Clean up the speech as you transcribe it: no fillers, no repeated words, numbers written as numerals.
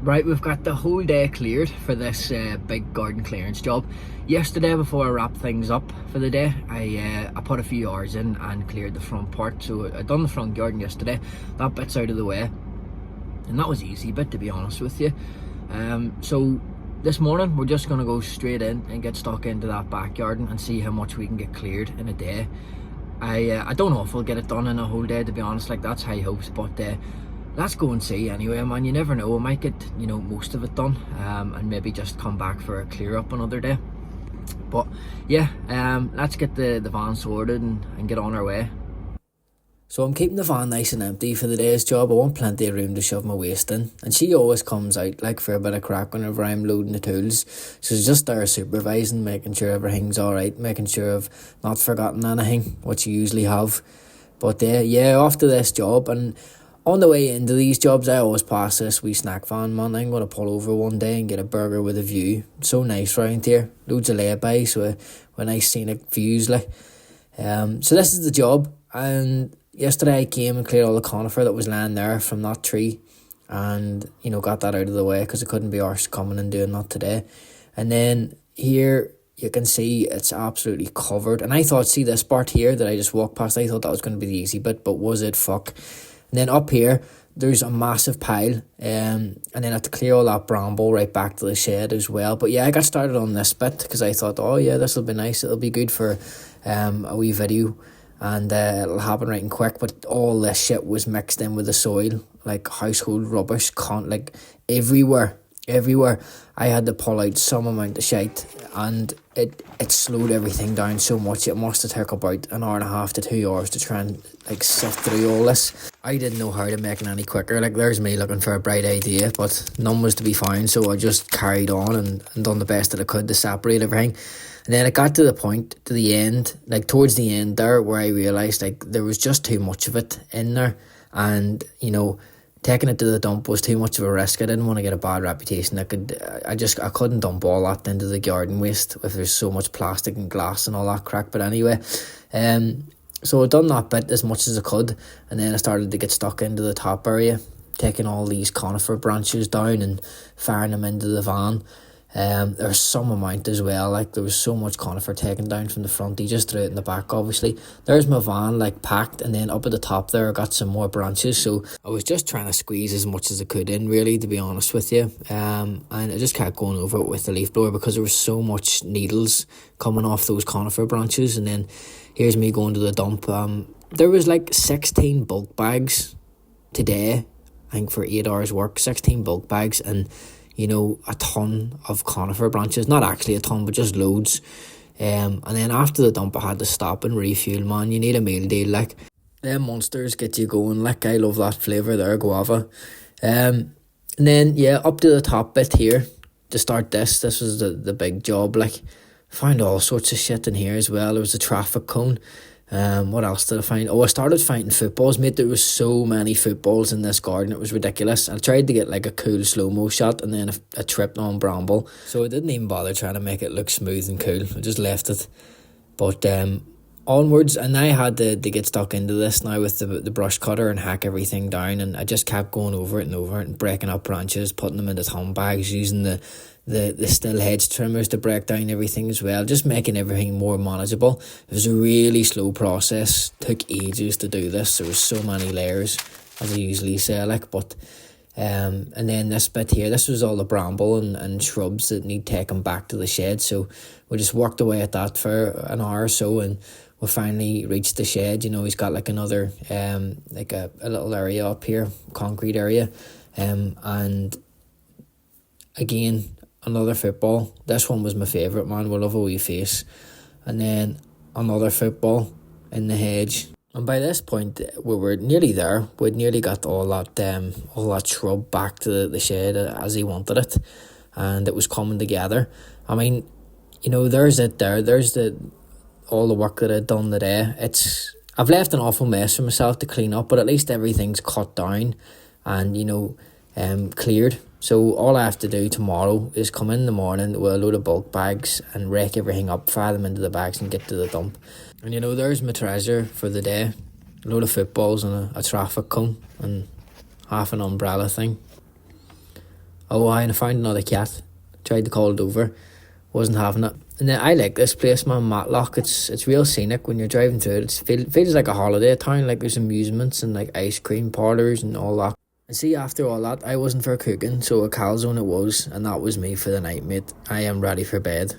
Right, we've got the whole day cleared for this big garden clearance job. Yesterday, before I wrapped things up for the day, I put a few hours in and cleared the front part. So I done the front garden yesterday. That bit's out of the way, and that was the easy bit, to be honest with you. So this morning we're just gonna go straight in and get stuck into that back garden and see how much we can get cleared in a day. I don't know if we'll get it done in a whole day, to be honest. Like, that's high hopes, but let's go and see anyway, man. You never know, I might get, most of it done, and maybe just come back for a clear up another day. But yeah, let's get the van sorted and get on our way. So I'm keeping the van nice and empty for the day's job. I want plenty of room to shove my waste in, and she always comes out like for a bit of crack whenever I'm loading the tools. So she's just there supervising, making sure everything's alright, making sure I've not forgotten anything, which you usually have. But yeah, off to this job. And on the way into these jobs, I always pass this wee snack van, man. I'm going to pull over one day and get a burger with a view. It's so nice round here. Loads of lay-by, so with nice scenic views, like. So this is the job. And yesterday I came and cleared all the conifer that was lying there from that tree. And, got that out of the way because I couldn't be arsed coming and doing that today. And then here you can see it's absolutely covered. And I thought, see this part here that I just walked past, I thought that was going to be the easy bit, but was it? Fuck. And then up here, there's a massive pile, and then I had to clear all that bramble right back to the shed as well. But yeah, I got started on this bit because I thought, oh yeah, this will be nice. It'll be good for a wee video, and it'll happen right and quick. But all this shit was mixed in with the soil, like household rubbish, like everywhere. I had to pull out some amount of shite, and it slowed everything down so much. It must have took about an hour and a half to 2 hours to try and sift through all this. I didn't know how to make it any quicker. Like, there's me looking for a bright idea, but none was to be found, so I just carried on and done the best that I could to separate everything. And then it got to the point, to the end, like towards the end there, where I realised like there was just too much of it in there, and taking it to the dump was too much of a risk. I didn't want to get a bad reputation. I couldn't dump all that into the garden waste if there's so much plastic and glass and all that crack. But anyway, so I done that bit as much as I could, and then I started to get stuck into the top area, taking all these conifer branches down and firing them into the van. There's some amount as well, like there was so much conifer taken down from the front. He just threw it in the back, obviously. There's my van like packed, and then up at the top there I got some more branches, so I was just trying to squeeze as much as I could in, really, to be honest with you. And I just kept going over it with the leaf blower because there was so much needles coming off those conifer branches. And then here's me going to the dump. There was like 16 bulk bags today, I think, for 8 hours work. 16 bulk bags, and a ton of conifer branches. Not actually a ton, but just loads. And then after the dump, I had to stop and refuel, man. You need a meal deal, like. Them monsters get you going, like. I love that flavour there, guava. And then, yeah, up to the top bit here to start this. This was the big job, like. Found all sorts of shit in here as well. There was a traffic cone. What else did I find? I started finding footballs, mate. There was so many footballs in this garden, it was ridiculous. I tried to get like a cool slow-mo shot, and then I tripped on bramble, so I didn't even bother trying to make it look smooth and cool. I just left it. But onwards, and I had to get stuck into this now with the brush cutter and hack everything down, and I just kept going over it and breaking up branches, putting them into thumb bags, using the still hedge trimmers to break down everything as well, just making everything more manageable. It was a really slow process, took ages to do this. There was so many layers, as I usually say, like. But and then this bit here, this was all the bramble and shrubs that need taken back to the shed, so we just worked away at that for an hour or so, and we finally reached the shed. He's got like another like a little area up here, concrete area, and again, another football. This one was my favourite, man. We love a wee face. And then another football in the hedge. And by this point, we were nearly there. We'd nearly got all that shrub back to the shed as he wanted it. And it was coming together. I mean, there's it there. There's all the work that I'd done today. I've left an awful mess for myself to clean up, but at least everything's cut down and cleared. So all I have to do tomorrow is come in the morning with a load of bulk bags and rake everything up, fire them into the bags and get to the dump. And there's my treasure for the day. A load of footballs and a traffic cone and half an umbrella thing. Oh, and I found another cat. Tried to call it over. Wasn't having it. And then I like this place, man, Matlock. It's real scenic when you're driving through it. Feels like a holiday town. Like there's amusements and like ice cream parlours and all that. And see, after all that, I wasn't for cooking, so a calzone it was, and that was me for the night, mate. I am ready for bed.